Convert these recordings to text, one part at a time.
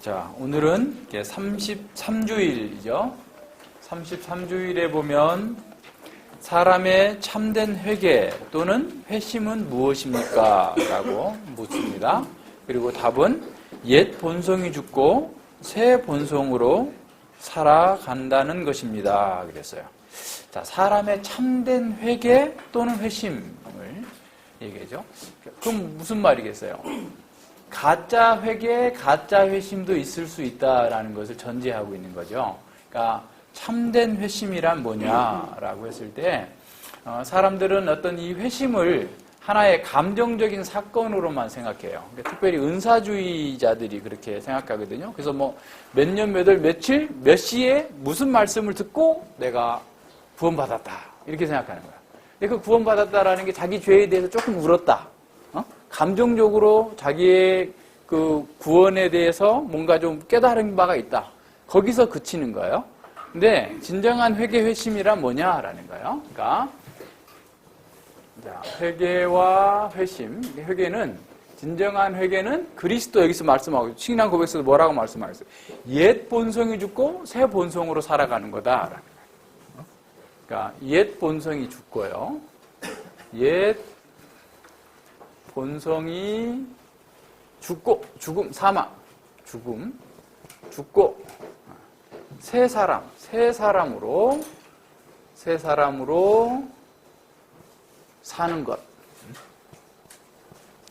자, 오늘은 33주일이죠. 33주일에 보면 사람의 참된 회개 또는 회심은 무엇입니까? 라고 묻습니다. 그리고 답은 옛 본성이 죽고 새 본성으로 살아간다는 것입니다. 그랬어요. 자, 사람의 참된 회개 또는 회심을 얘기하죠. 그럼 무슨 말이겠어요? 가짜 회개, 가짜 회심도 있을 수 있다라는 것을 전제하고 있는 거죠. 그러니까 참된 회심이란 뭐냐라고 했을 때 사람들은 어떤 이 회심을 하나의 감정적인 사건으로만 생각해요. 그러니까 특별히 은사주의자들이 그렇게 생각하거든요. 그래서 뭐 몇 년, 몇 월, 며칠, 몇 시에 무슨 말씀을 듣고 내가 구원받았다 이렇게 생각하는 거예요. 근데 그 구원받았다라는 게 자기 죄에 대해서 조금 울었다. 감정적으로 자기의 그 구원에 대해서 뭔가 좀 깨달은 바가 있다. 거기서 그치는 거예요. 근데 진정한 회개 회심이란 뭐냐라는 거예요. 그러니까 회개와 회심, 회개는 진정한 회개는 그리스도 여기서 말씀하고 신앙 고백에서 뭐라고 말씀하셨어요? 옛 본성이 죽고 새 본성으로 살아가는 거다라는 거예요. 그러니까 옛 본성이 죽고요. 옛 본성이 죽고, 죽음, 사망, 죽음, 죽고, 새 사람으로 사는 것.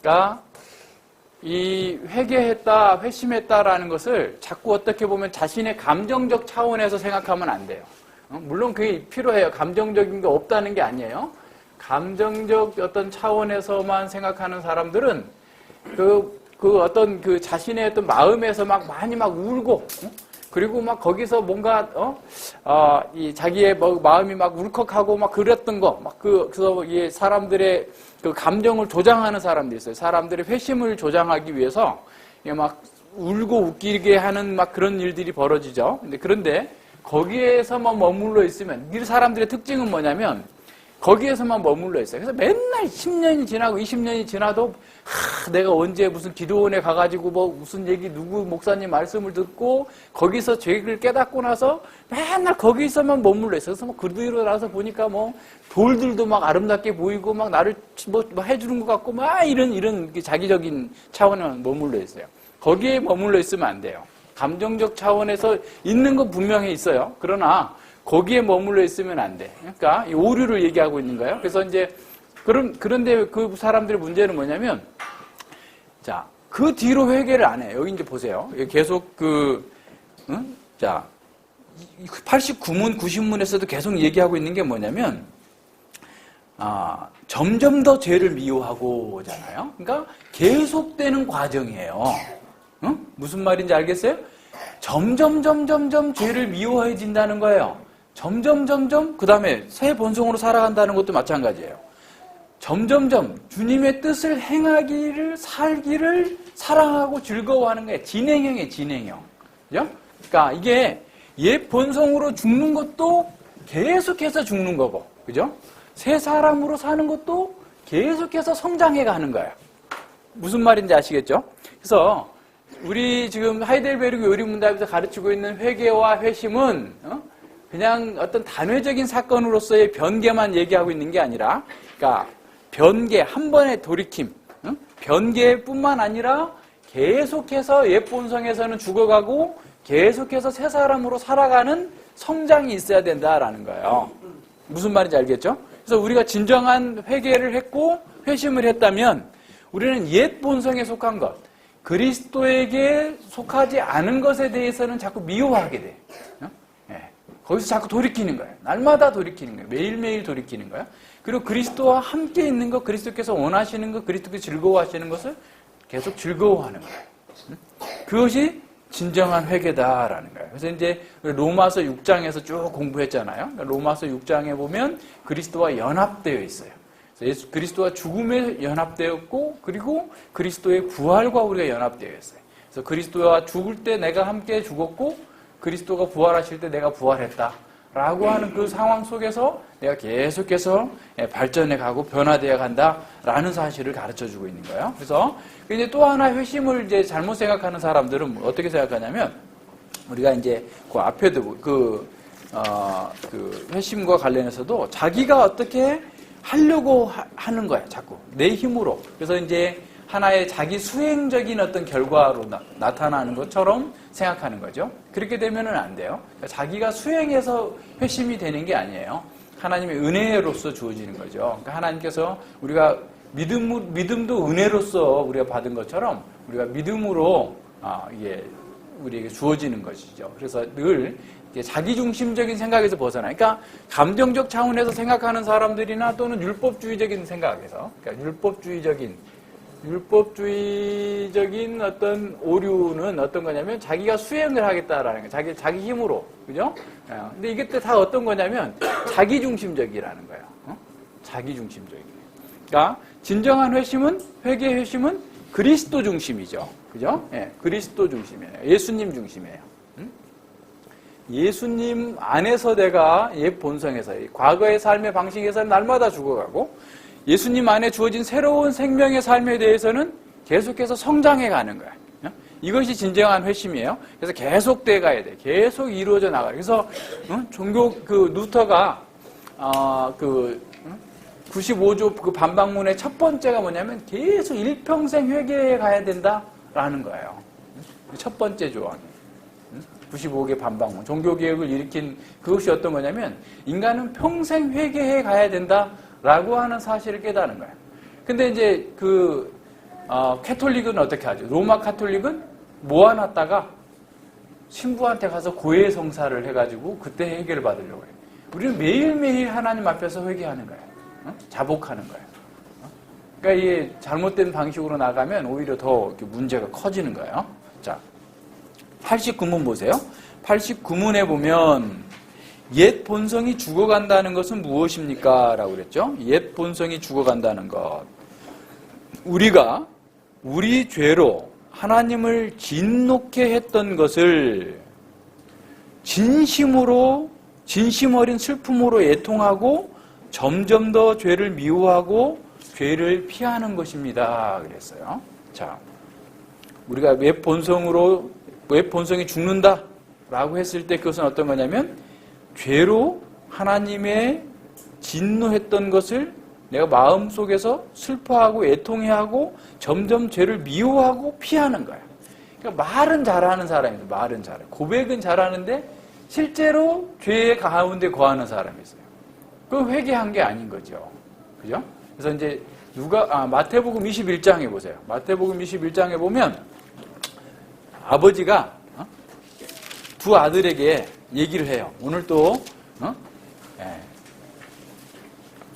그러니까 이 회개했다, 회심했다라는 것을 자꾸 어떻게 보면 자신의 감정적 차원에서 생각하면 안 돼요. 물론 그게 필요해요. 감정적인 게 없다는 게 아니에요. 감정적 어떤 차원에서만 생각하는 사람들은 그 어떤 그 자신의 어떤 마음에서 많이 울고, 그리고 거기서 뭔가, 이 자기의 마음이 울컥하고 그랬던 거, 그래서 이 사람들의 그 감정을 조장하는 사람들이 있어요. 사람들의 회심을 조장하기 위해서 울고 웃기게 하는 그런 일들이 벌어지죠. 그런데 거기에서만 머물러 있으면, 이 사람들의 특징은 뭐냐면, 거기에서만 머물러 있어요. 그래서 맨날 10년이 지나고 20년이 지나도 내가 언제 무슨 기도원에 가가지고 무슨 얘기 누구 목사님 말씀을 듣고 거기서 죄를 깨닫고 나서 맨날 거기서만 머물러 있어요. 그래서 그 뒤로 나서 보니까 돌들도 아름답게 보이고 나를 해주는 것 같고 이런 자기적인 차원에만 머물러 있어요. 거기에 머물러 있으면 안 돼요. 감정적 차원에서 있는 건 분명히 있어요. 그러나 거기에 머물러 있으면 안 돼. 그러니까 이 오류를 얘기하고 있는 거예요. 그래서 이제 그런데 그 사람들의 문제는 뭐냐면, 자, 그 뒤로 회개를 안 해요. 여기 이제 보세요. 계속 자, 89문, 90문에서도 계속 얘기하고 있는 게 뭐냐면, 점점 더 죄를 미워하고잖아요. 그러니까 계속되는 과정이에요. 무슨 말인지 알겠어요? 점점 죄를 미워해진다는 거예요. 점점 그 다음에 새 본성으로 살아간다는 것도 마찬가지예요. 점점 주님의 뜻을 행하기를, 살기를 사랑하고 즐거워하는 거예요. 진행형이에요, 진행형. 그죠? 그러니까 이게 옛 본성으로 죽는 것도 계속해서 죽는 거고, 그죠? 새 사람으로 사는 것도 계속해서 성장해 가는 거예요. 무슨 말인지 아시겠죠? 그래서 우리 지금 하이델베르그 요리문답에서 가르치고 있는 회개와 회심은 그냥 어떤 단회적인 사건으로서의 변개만 얘기하고 있는 게 아니라, 그러니까 변개, 한 번의 돌이킴, 변개뿐만 아니라 계속해서 옛 본성에서는 죽어가고 계속해서 새 사람으로 살아가는 성장이 있어야 된다라는 거예요. 무슨 말인지 알겠죠? 그래서 우리가 진정한 회개를 했고 회심을 했다면 우리는 옛 본성에 속한 것, 그리스도에게 속하지 않은 것에 대해서는 자꾸 미워하게 돼. 거기서 자꾸 돌이키는 거예요. 날마다 돌이키는 거예요. 매일매일 돌이키는 거예요. 그리고 그리스도와 함께 있는 것, 그리스도께서 원하시는 것, 그리스도께서 즐거워하시는 것을 계속 즐거워하는 거예요. 그것이 진정한 회개다라는 거예요. 그래서 이제 로마서 6장에서 쭉 공부했잖아요. 로마서 6장에 보면 그리스도와 연합되어 있어요. 예수 그리스도와 죽음에 연합되었고, 그리고 그리스도의 부활과 우리가 연합되어 있어요. 그래서 그리스도와 죽을 때 내가 함께 죽었고, 그리스도가 부활하실 때 내가 부활했다라고 라고 하는 그 상황 속에서 내가 계속해서 발전해 가고 변화되어 간다라는 사실을 가르쳐 주고 있는 거예요. 그래서 이제 또 하나 회심을 이제 잘못 생각하는 사람들은 어떻게 생각하냐면 우리가 이제 그 앞에도 그 회심과 관련해서도 자기가 어떻게 하려고 하는 거야, 자꾸. 내 힘으로. 그래서 이제 하나의 자기 수행적인 어떤 결과로 나타나는 것처럼 생각하는 거죠. 그렇게 되면은 안 돼요. 그러니까 자기가 수행해서 회심이 되는 게 아니에요. 하나님의 은혜로서 주어지는 거죠. 그러니까 하나님께서 우리가 믿음도 은혜로서 우리가 받은 것처럼 우리가 믿음으로 이게 우리에게 주어지는 것이죠. 그래서 늘 자기중심적인 생각에서 벗어나. 그러니까 감정적 차원에서 생각하는 사람들이나 또는 율법주의적인 생각에서, 그러니까 율법주의적인 어떤 오류는 어떤 거냐면 자기가 수행을 하겠다라는 거예요. 자기 힘으로. 그죠? 근데 이게 다 어떤 거냐면 자기중심적이라는 거예요. 자기중심적이에요. 그러니까 진정한 회심은, 회개의 회심은 그리스도 중심이죠. 그죠? 예, 그리스도 중심이에요. 예수님 중심이에요. 예수님 안에서 내가 옛 본성에서, 과거의 삶의 방식에서는 날마다 죽어가고, 예수님 안에 주어진 새로운 생명의 삶에 대해서는 계속해서 성장해 가는 거야. 이것이 진정한 회심이에요. 그래서 계속 돼 가야 돼. 계속 이루어져 나가요. 그래서, 종교, 루터가, 95조 그 반박문의 첫 번째가 뭐냐면 계속 일평생 회개해 가야 된다라는 거예요. 첫 번째 조항. 95개 반박문. 종교개혁을 일으킨 그것이 어떤 거냐면 인간은 평생 회개해 가야 된다라고 하는 사실을 깨닫는 거예요. 근데 이제 캐톨릭은 어떻게 하죠? 로마 카톨릭은 모아놨다가 신부한테 가서 고해 성사를 해가지고 그때 해결을 받으려고 해요. 우리는 매일매일 하나님 앞에서 회개하는 거예요. 자복하는 거예요. 그러니까 이게 잘못된 방식으로 나가면 오히려 더 문제가 커지는 거예요. 자, 89문 보세요. 89문에 보면 옛 본성이 죽어간다는 것은 무엇입니까? 라고 그랬죠. 옛 본성이 죽어간다는 것. 우리가 우리 죄로 하나님을 진노케 했던 것을 진심 어린 슬픔으로 애통하고 점점 더 죄를 미워하고 죄를 피하는 것입니다. 그랬어요. 자, 우리가 옛 본성이 죽는다라고 했을 때 그것은 어떤 거냐면 죄로 하나님의 진노했던 것을 내가 마음속에서 슬퍼하고 애통해하고 점점 죄를 미워하고 피하는 거야. 그러니까 말은 잘하는 사람이에요. 말은 잘해. 고백은 잘하는데 실제로 죄의 가운데 거하는 사람이 있어요. 그 회개한 게 아닌 거죠. 그죠? 그래서 이제 마태복음 21장에 보세요. 마태복음 21장에 보면 아버지가 두 아들에게 얘기를 해요. 오늘 또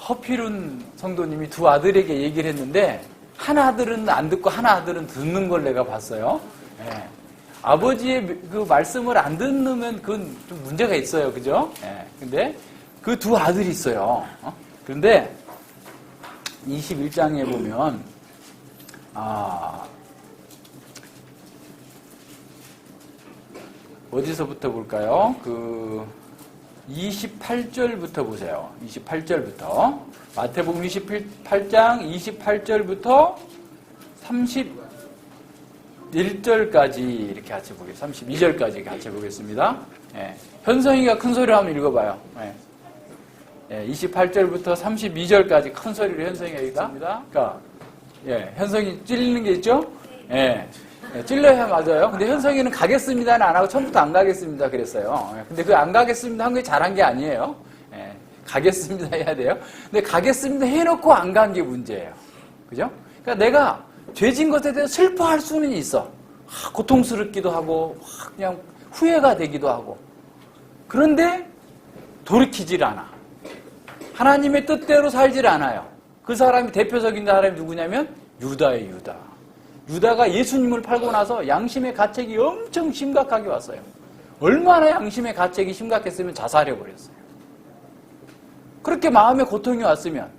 허필운 성도님이 두 아들에게 얘기를 했는데 한 아들은 안 듣고 한 아들은 듣는 걸 내가 봤어요. 아버지의 그 말씀을 안 듣는 그건 좀 문제가 있어요. 그죠? 근데 그 두 아들이 있어요. 그런데 21장에 보면 어디서부터 볼까요? 28절부터 보세요. 28절부터. 마태복음 28장 28절부터 31절까지 이렇게 같이 보겠습니다. 32절까지 같이 보겠습니다. 현성이가 큰 소리로 한번 읽어봐요. 28절부터 32절까지 큰 소리로 현성이가 읽습니다. 그러니까, 현성이 찔리는 게 있죠? 찔러야 맞아요. 근데 현성이는 가겠습니다는 안 하고 처음부터 안 가겠습니다 그랬어요. 근데 그 안 가겠습니다 한 게 잘한 게 아니에요. 가겠습니다 해야 돼요. 근데 가겠습니다 해놓고 안 간 게 문제예요. 그죠? 그러니까 내가 죄진 것에 대해서 슬퍼할 수는 있어. 고통스럽기도 하고, 그냥 후회가 되기도 하고. 그런데 돌이키질 않아. 하나님의 뜻대로 살질 않아요. 그 사람이 대표적인 사람이 누구냐면 유다예요, 유다. 유다가 예수님을 팔고 나서 양심의 가책이 엄청 심각하게 왔어요. 얼마나 양심의 가책이 심각했으면 자살해버렸어요. 그렇게 마음에 고통이 왔으면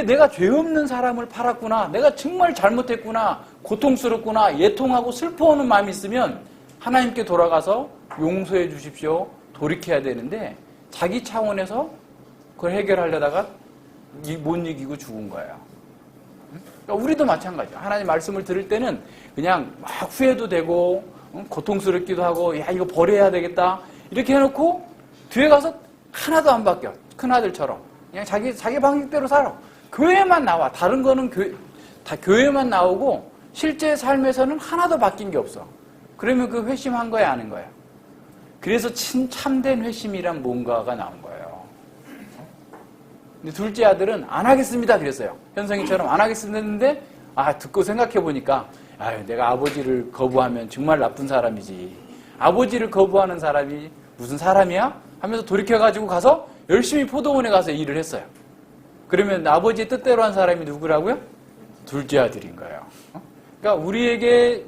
내가 죄 없는 사람을 팔았구나, 내가 정말 잘못했구나, 고통스럽구나, 애통하고 슬퍼하는 마음이 있으면 하나님께 돌아가서 용서해 주십시오, 돌이켜야 되는데 자기 차원에서 그걸 해결하려다가 못 이기고 죽은 거예요. 그러니까 우리도 마찬가지예요. 하나님 말씀을 들을 때는 그냥 막 후회도 되고 고통스럽기도 하고 야 이거 버려야 되겠다 이렇게 해놓고 뒤에 가서 하나도 안 바뀌어. 큰아들처럼 그냥 자기 방식대로 살아. 교회만 나와. 다른 거는 다 교회만 나오고 실제 삶에서는 하나도 바뀐 게 없어. 그러면 그 회심한 거야 아닌 거야? 그래서 참된 회심이란 뭔가가 나온 거예요. 근데 둘째 아들은 안 하겠습니다 그랬어요. 현성이처럼 안 하겠습니다 했는데 듣고 생각해 보니까 내가 아버지를 거부하면 정말 나쁜 사람이지. 아버지를 거부하는 사람이 무슨 사람이야? 하면서 돌이켜가지고 가서 열심히 포도원에 가서 일을 했어요. 그러면 아버지의 뜻대로 한 사람이 누구라고요? 둘째 아들인 거예요. 그러니까 우리에게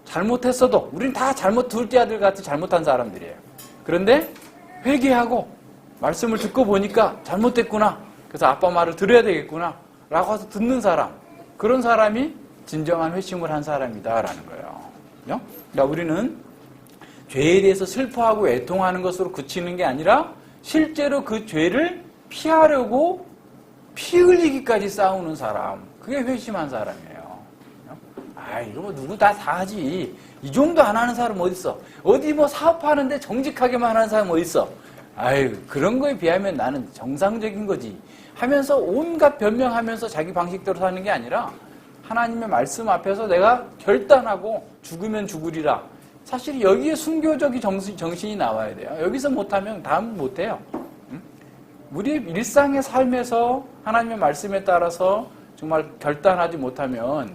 잘못했어도 우리는 다 둘째 아들 같이 잘못한 사람들이에요. 그런데 회개하고 말씀을 듣고 보니까 잘못됐구나. 그래서 아빠 말을 들어야 되겠구나 라고 해서 듣는 사람, 그런 사람이 진정한 회심을 한 사람이다라는 거예요. 그러니까 우리는 죄에 대해서 슬퍼하고 애통하는 것으로 그치는 게 아니라 실제로 그 죄를 피하려고 피 흘리기까지 싸우는 사람, 그게 회심한 사람이에요. 이거 뭐 누구 다 하지. 이 정도 안 하는 사람 어디 있어? 어디 뭐 사업하는데 정직하게만 하는 사람 어디 있어? 그런 거에 비하면 나는 정상적인 거지 하면서 온갖 변명하면서 자기 방식대로 사는 게 아니라 하나님의 말씀 앞에서 내가 결단하고 죽으면 죽으리라. 사실 여기에 순교적인 정신이 나와야 돼요. 여기서 못하면 다음은 못해요. 우리 일상의 삶에서 하나님의 말씀에 따라서 정말 결단하지 못하면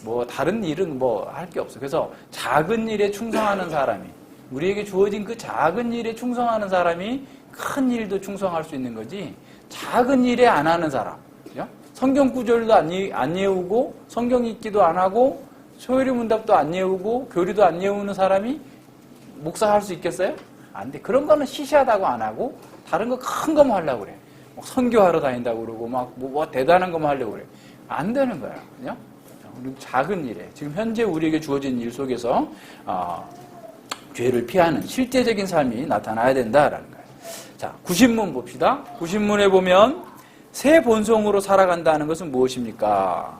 뭐 다른 일은 뭐 할 게 없어요. 그래서 작은 일에 충성하는 사람이, 우리에게 주어진 그 작은 일에 충성하는 사람이 큰 일도 충성할 수 있는 거지, 작은 일에 안 하는 사람, 그죠? 성경 구절도 안 외우고 성경 읽기도 안 하고 소요리 문답도 안 외우고 교리도 안 외우는 사람이 목사할 수 있겠어요? 안 돼. 그런 거는 시시하다고 안 하고 다른 거 큰 거만 하려고 그래. 선교하러 다닌다고 그러고 뭐 대단한 거만 하려고 그래. 안 되는 거야. 그죠? 우리 작은 일에, 지금 현재 우리에게 주어진 일 속에서 죄를 피하는 실제적인 삶이 나타나야 된다라는 거예요. 자, 구신문 봅시다. 구신문에 보면 새 본성으로 살아간다는 것은 무엇입니까?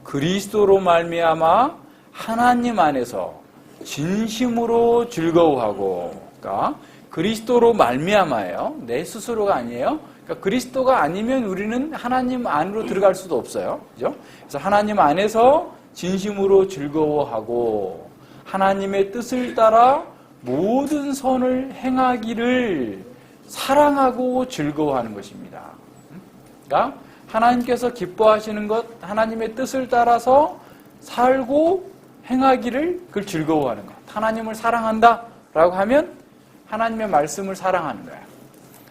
그리스도로 말미암아 하나님 안에서 진심으로 즐거워하고, 그러니까 그리스도로 말미암아예요. 내 스스로가 아니에요. 그러니까 그리스도가 아니면 우리는 하나님 안으로 들어갈 수도 없어요. 그죠? 그래서 하나님 안에서 진심으로 즐거워하고 하나님의 뜻을 따라 모든 선을 행하기를 사랑하고 즐거워하는 것입니다. 그러니까 하나님께서 기뻐하시는 것, 하나님의 뜻을 따라서 살고 행하기를 그걸 즐거워하는 것. 하나님을 사랑한다라고 하면 하나님의 말씀을 사랑하는 거예요.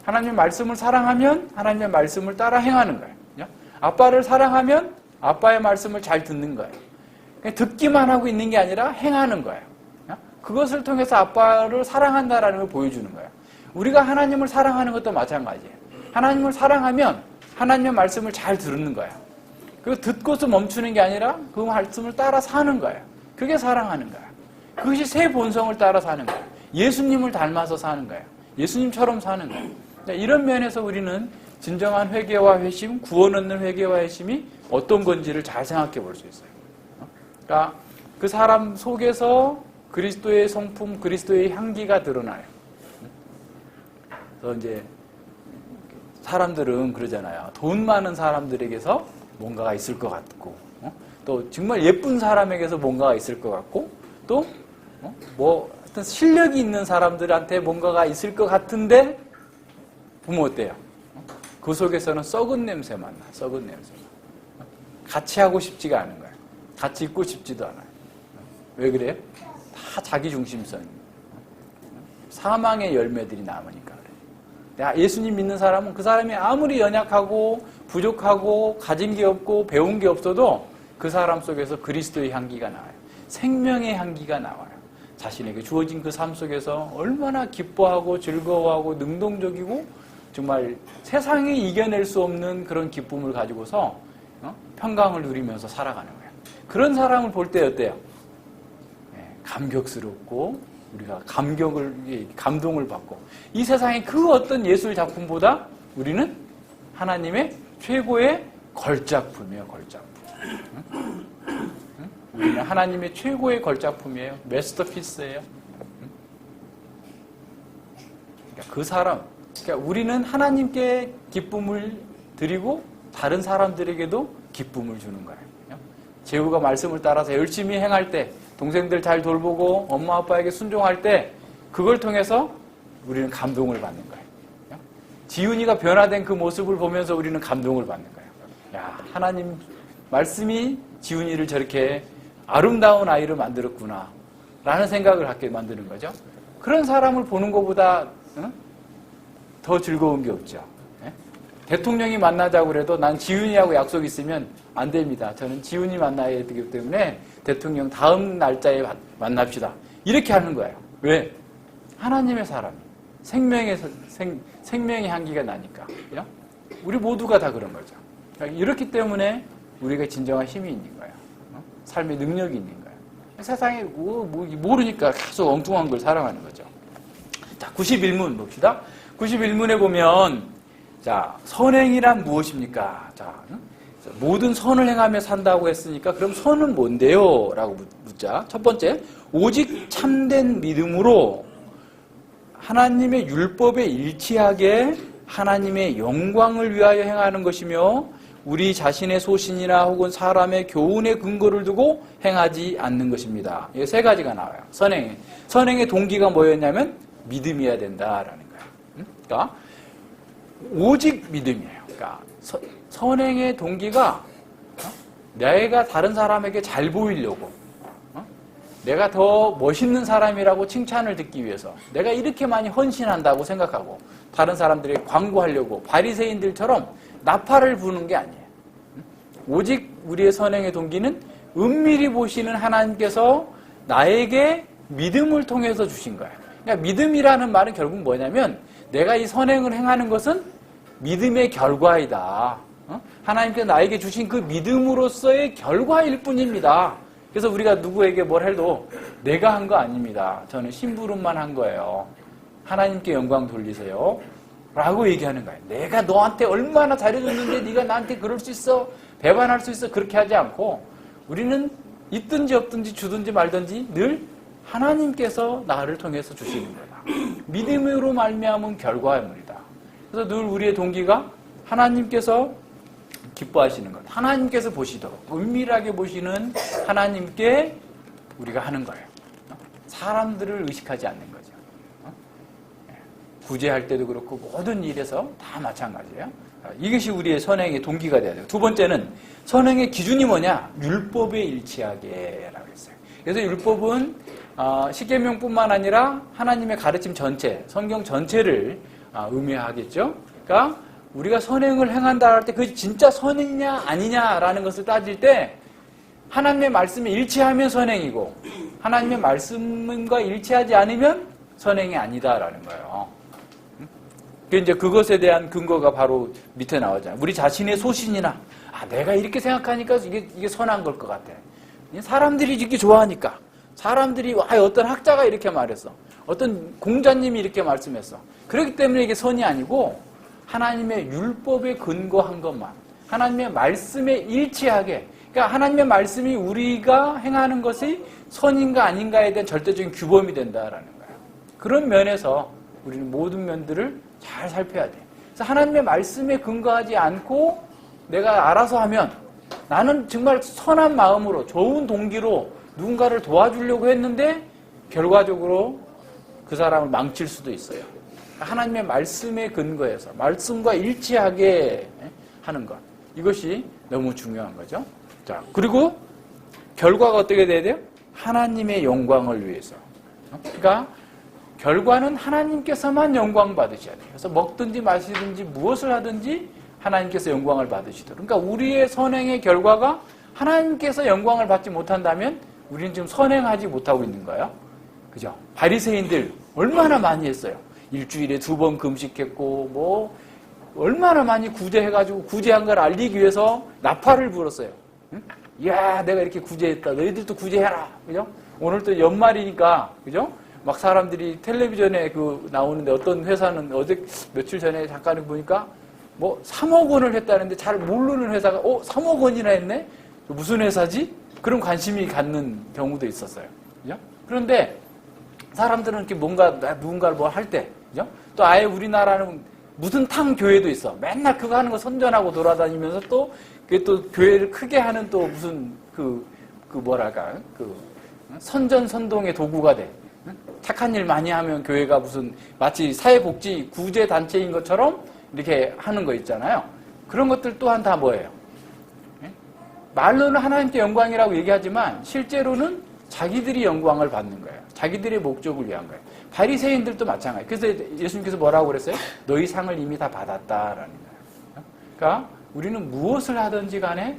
하나님의 말씀을 사랑하면 하나님의 말씀을 따라 행하는 거예요. 아빠를 사랑하면 아빠의 말씀을 잘 듣는 거예요. 듣기만 하고 있는 게 아니라 행하는 거예요. 그것을 통해서 아빠를 사랑한다라는 걸 보여주는 거예요. 우리가 하나님을 사랑하는 것도 마찬가지예요. 하나님을 사랑하면 하나님의 말씀을 잘 듣는 거예요. 그리고 듣고서 멈추는 게 아니라 그 말씀을 따라 사는 거예요. 그게 사랑하는 거예요. 그것이 새 본성을 따라 사는 거예요. 예수님을 닮아서 사는 거예요. 예수님처럼 사는 거예요. 이런 면에서 우리는 진정한 회개와 회심, 구원 얻는 회개와 회심이 어떤 건지를 잘 생각해 볼 수 있어요. 그러니까 그 사람 속에서 그리스도의 성품, 그리스도의 향기가 드러나요. 그래서 이제 사람들은 그러잖아요. 돈 많은 사람들에게서 뭔가가 있을 것 같고, 또 정말 예쁜 사람에게서 뭔가가 있을 것 같고, 또 뭐 어떤 실력이 있는 사람들한테 뭔가가 있을 것 같은데 보면 어때요? 그 속에서는 썩은 냄새만 나. 썩은 냄새만. 같이 하고 싶지가 않은 거예요. 같이 있고 싶지도 않아요. 왜 그래요? 다 자기중심성. 사망의 열매들이 남으니까 그래요. 예수님 믿는 사람은 그 사람이 아무리 연약하고 부족하고 가진 게 없고 배운 게 없어도 그 사람 속에서 그리스도의 향기가 나와요. 생명의 향기가 나와요. 자신에게 주어진 그 삶 속에서 얼마나 기뻐하고 즐거워하고 능동적이고 정말 세상이 이겨낼 수 없는 그런 기쁨을 가지고서 평강을 누리면서 살아가는 거예요. 그런 사람을 볼 때 어때요? 감격스럽고 우리가 감동을 받고 이 세상의 그 어떤 예술 작품보다 우리는 하나님의 최고의 걸작품이에요. 걸작품. 우리는 하나님의 최고의 걸작품이에요. 마스터피스예요. 그러니까 그 사람, 그러니까 우리는 하나님께 기쁨을 드리고 다른 사람들에게도 기쁨을 주는 거예요. 제후가 말씀을 따라서 열심히 행할 때, 동생들 잘 돌보고 엄마 아빠에게 순종할 때 그걸 통해서 우리는 감동을 받는 거예요. 지훈이가 변화된 그 모습을 보면서 우리는 감동을 받는 거예요. 야, 하나님 말씀이 지훈이를 저렇게 아름다운 아이를 만들었구나 라는 생각을 갖게 만드는 거죠. 그런 사람을 보는 것보다 더 즐거운 게 없죠. 대통령이 만나자고 그래도 난 지훈이하고 약속이 있으면 안 됩니다. 저는 지훈이 만나야 되기 때문에 대통령 다음 날짜에 만납시다. 이렇게 하는 거예요. 왜? 하나님의 사람이 생명의 향기가 나니까. 그죠? 우리 모두가 다 그런 거죠. 이렇기 때문에 우리가 진정한 힘이 있는 거예요. 삶의 능력이 있는 거예요. 세상에 모르니까 계속 엉뚱한 걸 사랑하는 거죠. 자, 91문 봅시다. 91문에 보면 자, 선행이란 무엇입니까? 자, 모든 선을 행하며 산다고 했으니까 그럼 선은 뭔데요? 라고 묻자. 첫 번째, 오직 참된 믿음으로 하나님의 율법에 일치하게 하나님의 영광을 위하여 행하는 것이며 우리 자신의 소신이나 혹은 사람의 교훈의 근거를 두고 행하지 않는 것입니다. 이게 세 가지가 나와요. 선행의 동기가 뭐였냐면 믿음이어야 된다라는 거예요. 그러니까 오직 믿음이에요. 그러니까 선행의 동기가 내가 다른 사람에게 잘 보이려고, 내가 더 멋있는 사람이라고 칭찬을 듣기 위해서 내가 이렇게 많이 헌신한다고 생각하고 다른 사람들에게 광고하려고 바리새인들처럼 나팔을 부는 게 아니에요. 오직 우리의 선행의 동기는 은밀히 보시는 하나님께서 나에게 믿음을 통해서 주신 거예요. 그러니까 믿음이라는 말은 결국 뭐냐면 내가 이 선행을 행하는 것은 믿음의 결과이다. 하나님께서 나에게 주신 그 믿음으로서의 결과일 뿐입니다. 그래서 우리가 누구에게 뭘 해도 내가 한 거 아닙니다. 저는 심부름만 한 거예요. 하나님께 영광 돌리세요. 라고 얘기하는 거예요. 내가 너한테 얼마나 잘해줬는데 네가 나한테 그럴 수 있어? 배반할 수 있어? 그렇게 하지 않고 우리는 있든지 없든지 주든지 말든지 늘 하나님께서 나를 통해서 주시는 거다. 믿음으로 말미암은 결과물이다. 그래서 늘 우리의 동기가 하나님께서 기뻐하시는 것, 하나님께서 보시도록 은밀하게 보시는 하나님께 우리가 하는 거예요. 사람들을 의식하지 않는 거죠. 구제할 때도 그렇고 모든 일에서 다 마찬가지예요. 이것이 우리의 선행의 동기가 돼야 돼요. 두 번째는 선행의 기준이 뭐냐? 율법에 일치하게라고 했어요. 그래서 율법은 십계명뿐만 아니라 하나님의 가르침 전체, 성경 전체를 의미하겠죠. 그러니까 우리가 선행을 행한다 할 때 그것이 진짜 선이냐 아니냐라는 것을 따질 때 하나님의 말씀에 일치하면 선행이고 하나님의 말씀과 일치하지 않으면 선행이 아니다라는 거예요. 이제 그것에 대한 근거가 바로 밑에 나오잖아요. 우리 자신의 소신이나 내가 이렇게 생각하니까 이게 선한 걸 것 같아. 사람들이 이렇게 좋아하니까 사람들이 어떤 학자가 이렇게 말했어. 어떤 공자님이 이렇게 말씀했어. 그렇기 때문에 이게 선이 아니고 하나님의 율법에 근거한 것만 하나님의 말씀에 일치하게 그러니까 하나님의 말씀이 우리가 행하는 것이 선인가 아닌가에 대한 절대적인 규범이 된다라는 거예요. 그런 면에서 우리는 모든 면들을 잘 살펴야 돼요. 그래서 하나님의 말씀에 근거하지 않고 내가 알아서 하면 나는 정말 선한 마음으로 좋은 동기로 누군가를 도와주려고 했는데 결과적으로 그 사람을 망칠 수도 있어요. 하나님의 말씀에 근거해서 말씀과 일치하게 하는 것. 이것이 너무 중요한 거죠. 자, 그리고 결과가 어떻게 돼야 돼요? 하나님의 영광을 위해서. 그러니까 결과는 하나님께서만 영광 받으셔야 돼요. 그래서 먹든지 마시든지 무엇을 하든지 하나님께서 영광을 받으시도록. 그러니까 우리의 선행의 결과가 하나님께서 영광을 받지 못한다면 우리는 지금 선행하지 못하고 있는 거예요. 그죠? 바리새인들 얼마나 많이 했어요. 일주일에 2번 금식했고 얼마나 많이 구제해가지고 구제한 걸 알리기 위해서 나팔을 불었어요. 응? 이야 내가 이렇게 구제했다. 너희들도 구제해라. 그죠? 오늘 또 연말이니까 그죠? 막 사람들이 텔레비전에 나오는데 어떤 회사는 어제 며칠 전에 잠깐 보니까 뭐 3억 원을 했다는데 잘 모르는 회사가 3억 원이나 했네? 무슨 회사지? 그런 관심이 갖는 경우도 있었어요. 그죠? 그런데 사람들은 이렇게 누군가를 뭐 할 때, 그죠? 또 아예 우리나라는 무슨 탕 교회도 있어. 맨날 그거 하는 거 선전하고 돌아다니면서 또, 그게 또 교회를 크게 하는 또 무슨 선전선동의 도구가 돼. 착한 일 많이 하면 교회가 무슨 마치 사회복지 구제 단체인 것처럼 이렇게 하는 거 있잖아요. 그런 것들 또한 다 뭐예요? 말로는 하나님께 영광이라고 얘기하지만 실제로는 자기들이 영광을 받는 거예요. 자기들의 목적을 위한 거예요. 바리새인들도 마찬가지. 그래서 예수님께서 뭐라고 그랬어요? 너희 상을 이미 다 받았다라는 거예요. 그러니까 우리는 무엇을 하든지 간에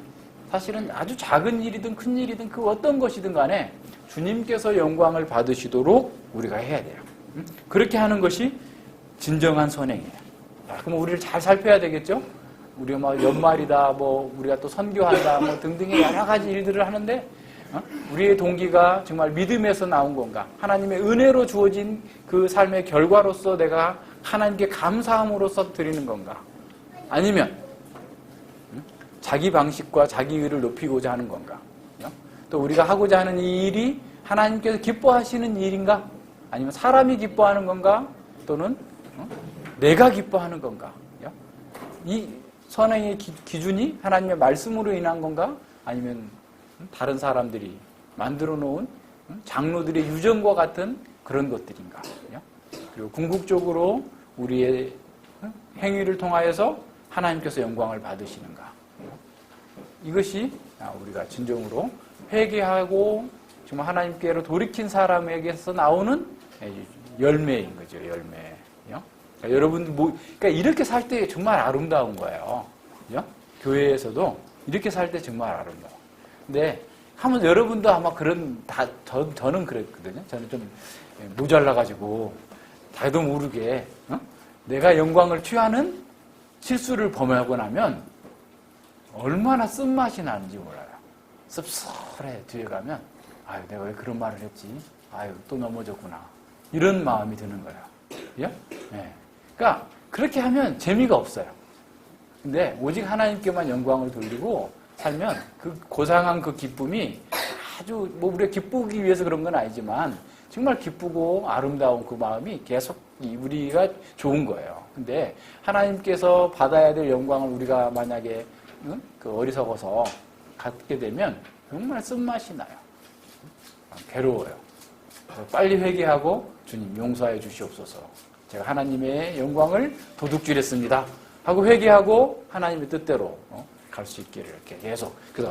사실은 아주 작은 일이든 큰 일이든 그 어떤 것이든 간에 주님께서 영광을 받으시도록 우리가 해야 돼요. 그렇게 하는 것이 진정한 선행이에요. 그럼 우리를 잘 살펴야 되겠죠? 우리가 막 연말이다, 우리가 또 선교한다, 등등의 여러 가지 일들을 하는데, 우리의 동기가 정말 믿음에서 나온 건가? 하나님의 은혜로 주어진 그 삶의 결과로서 내가 하나님께 감사함으로써 드리는 건가? 아니면, 자기 방식과 자기 의를 높이고자 하는 건가? 또 우리가 하고자 하는 이 일이 하나님께서 기뻐하시는 일인가? 아니면 사람이 기뻐하는 건가? 또는 내가 기뻐하는 건가? 이 선행의 기준이 하나님의 말씀으로 인한 건가? 아니면 다른 사람들이 만들어 놓은 장로들의 유전과 같은 그런 것들인가? 그리고 궁극적으로 우리의 행위를 통하여서 하나님께서 영광을 받으시는가? 이것이 우리가 진정으로 회개하고 정말 하나님께로 돌이킨 사람에게서 나오는 열매인 거죠, 열매. 그러니까 여러분, 그러니까 이렇게 살 때 정말 아름다운 거예요. 그죠? 교회에서도 이렇게 살 때 정말 아름다워. 근데, 한번 여러분도 아마 저는 그랬거든요. 저는 좀 모자라가지고, 자기도 모르게, 내가 영광을 취하는 실수를 범하고 나면, 얼마나 쓴맛이 나는지 몰라요. 씁쓸해, 뒤에 가면, 아유, 내가 왜 그런 말을 했지? 아유, 또 넘어졌구나. 이런 마음이 드는 거예요. 그죠? 네. 그러니까 그렇게 하면 재미가 없어요. 근데 오직 하나님께만 영광을 돌리고 살면 그 고상한 그 기쁨이 아주 우리가 기쁘기 위해서 그런 건 아니지만 정말 기쁘고 아름다운 그 마음이 계속 우리가 좋은 거예요. 근데 하나님께서 받아야 될 영광을 우리가 만약에 어리석어서 갖게 되면 정말 쓴맛이 나요. 괴로워요. 빨리 회개하고 주님 용서해 주시옵소서. 제가 하나님의 영광을 도둑질했습니다. 하고 회개하고 하나님의 뜻대로 갈 수 있기를 이렇게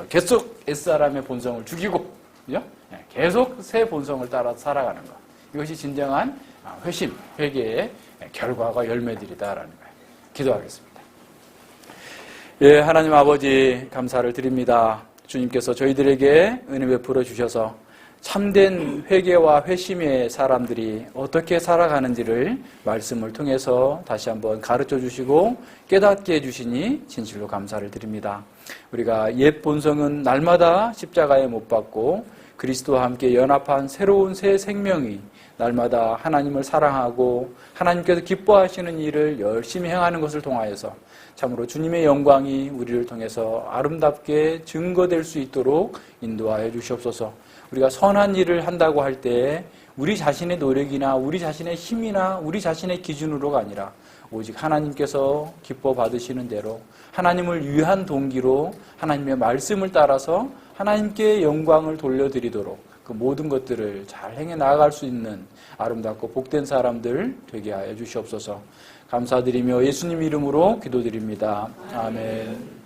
계속 옛사람의 본성을 죽이고, 그죠? 계속 새 본성을 따라 살아가는 것. 이것이 진정한 회심, 회개의 결과가 열매들이다라는 거예요. 기도하겠습니다. 예, 하나님 아버지 감사를 드립니다. 주님께서 저희들에게 은혜 베풀어 주셔서 참된 회개와 회심의 사람들이 어떻게 살아가는지를 말씀을 통해서 다시 한번 가르쳐 주시고 깨닫게 해주시니 진실로 감사를 드립니다. 우리가 옛 본성은 날마다 십자가에 못 박고 그리스도와 함께 연합한 새로운 새 생명이 날마다 하나님을 사랑하고 하나님께서 기뻐하시는 일을 열심히 행하는 것을 통하여서 참으로 주님의 영광이 우리를 통해서 아름답게 증거될 수 있도록 인도하여 주시옵소서. 우리가 선한 일을 한다고 할 때 우리 자신의 노력이나 우리 자신의 힘이나 우리 자신의 기준으로가 아니라 오직 하나님께서 기뻐 받으시는 대로 하나님을 위한 동기로 하나님의 말씀을 따라서 하나님께 영광을 돌려드리도록 그 모든 것들을 잘 행해 나아갈 수 있는 아름답고 복된 사람들 되게 하여 주시옵소서. 감사드리며 예수님 이름으로 기도드립니다. 아멘.